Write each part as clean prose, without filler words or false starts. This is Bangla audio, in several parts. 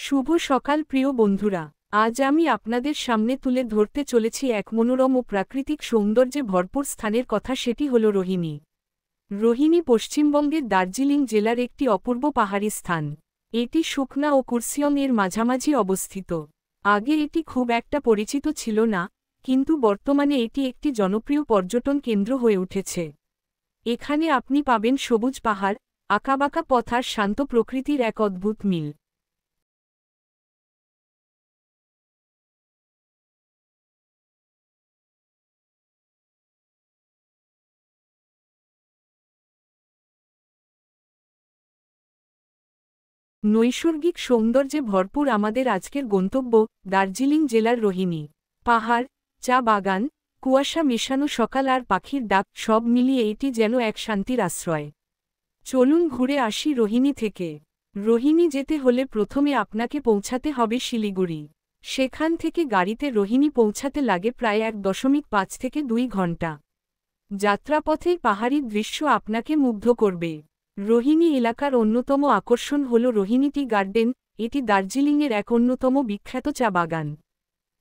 শুভ সকাল প্রিয় বন্ধুরা, আজ আমি আপনাদের সামনে তুলে ধরতে চলেছি এক মনোরম ও প্রাকৃতিক সৌন্দর্যে ভরপুর স্থানের কথা। সেটি হল রোহিনী। রোহিনী পশ্চিমবঙ্গের দার্জিলিং জেলার একটি অপূর্ব পাহাড়ি স্থান। এটি সুখনা ও কুর্সিয়ং এর মাঝামাঝি অবস্থিত। আগে এটি খুব একটা পরিচিত ছিল না, কিন্তু বর্তমানে এটি একটি জনপ্রিয় পর্যটন কেন্দ্র হয়ে উঠেছে। এখানে আপনি পাবেন সবুজ পাহাড়, আঁকাবাঁকা পথ আর শান্ত প্রকৃতির এক অদ্ভুত মিল। নৈসর্গিক সৌন্দর্যে ভরপুর আমাদের আজকের গন্তব্য দার্জিলিং জেলার রোহিনী। পাহাড়, চা বাগান, কুয়াশা মেশানো সকাল আর পাখির ডাক সব মিলিয়ে এটি যেন এক শান্তির আশ্রয়। চলুন ঘুরে আসি রোহিনী থেকে। রোহিনী যেতে হলে প্রথমে আপনাকে পৌঁছাতে হবে শিলিগুড়ি। সেখান থেকে গাড়িতে রোহিনী পৌঁছাতে লাগে প্রায় 1.5 থেকে 2 ঘন্টা। যাত্রাপথেই পাহাড়ি দৃশ্য আপনাকে মুগ্ধ করবে। রোহিনী এলাকার অন্যতম আকর্ষণ হল রোহিনী টি গার্ডেন। এটি দার্জিলিংয়ের এক অন্যতম বিখ্যাত চা বাগান।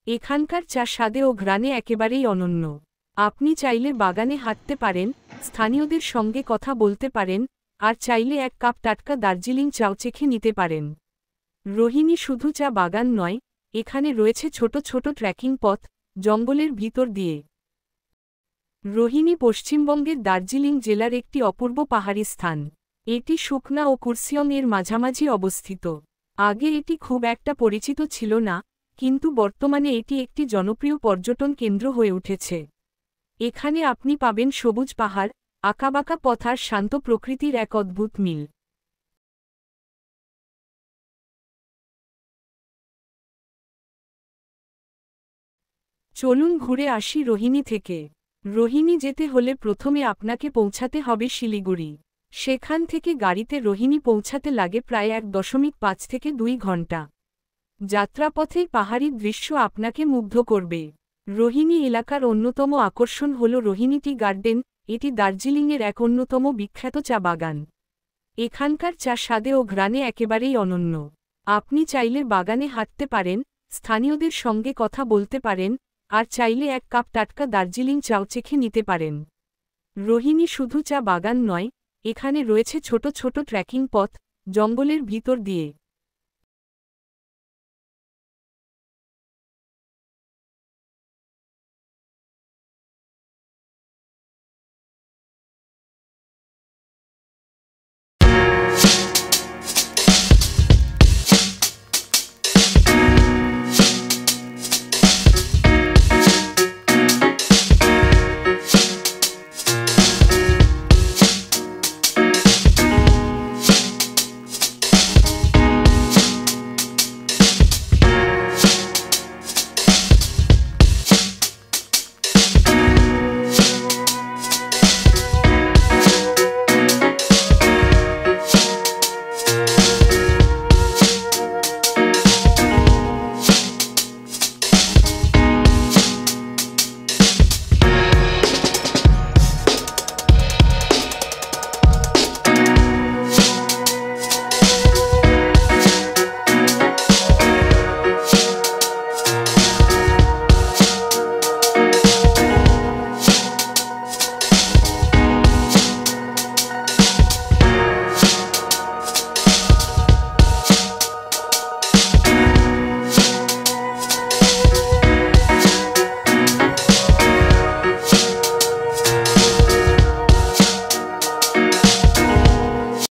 এখানকার চা স্বাদে ও ঘ্রাণে একেবারেই অনন্য। আপনি চাইলে বাগানে হাঁটতে পারেন, স্থানীয়দের সঙ্গে কথা বলতে পারেন, আর চাইলে এক কাপ টাটকা দার্জিলিং চাও চেখে নিতে পারেন। রোহিনী শুধু চা বাগান নয়, এখানে রয়েছে ছোট ছোট ট্রেকিং পথ, জঙ্গলের ভিতর দিয়ে। রোহিনী পশ্চিমবঙ্গের দার্জিলিং জেলার একটি অপূর্ব পাহাড়ি স্থান। এটি সুখনা ও কুর্সিয়ং এর মাঝামাঝি অবস্থিত। আগে এটি খুব একটা পরিচিত ছিল না, কিন্তু বর্তমানে এটি একটি জনপ্রিয় পর্যটন কেন্দ্র হয়ে উঠেছে। এখানে আপনি পাবেন সবুজ পাহাড়, আঁকাবাঁকা পথ আর শান্ত প্রকৃতির এক অদ্ভুত মিল। চলুন ঘুরে আসি রোহিনী থেকে। রোহিনী যেতে হলে প্রথমে আপনাকে পৌঁছাতে হবে শিলিগুড়ি। সেখান থেকে গাড়িতে রোহিনী পৌঁছাতে লাগে প্রায় 1.5 থেকে 2 ঘন্টা। যাত্রাপথেই পাহাড়ি দৃশ্য আপনাকে মুগ্ধ করবে। রোহিনী এলাকার অন্যতম আকর্ষণ হল রোহিনী টি গার্ডেন। এটি দার্জিলিংয়ের এক অন্যতম বিখ্যাত চা বাগান। এখানকার চা স্বাদে ও ঘ্রাণে একেবারেই অনন্য। আপনি চাইলে বাগানে হাঁটতে পারেন, স্থানীয়দের সঙ্গে কথা বলতে পারেন, আর চাইলে এক কাপ টাটকা দার্জিলিং চাও চেখে নিতে পারেন। রোহিনী শুধু চা বাগান নয়, এখানে রয়েছে ছোট ছোট ট্রেকিং পথ, জঙ্গলের ভিতর দিয়ে।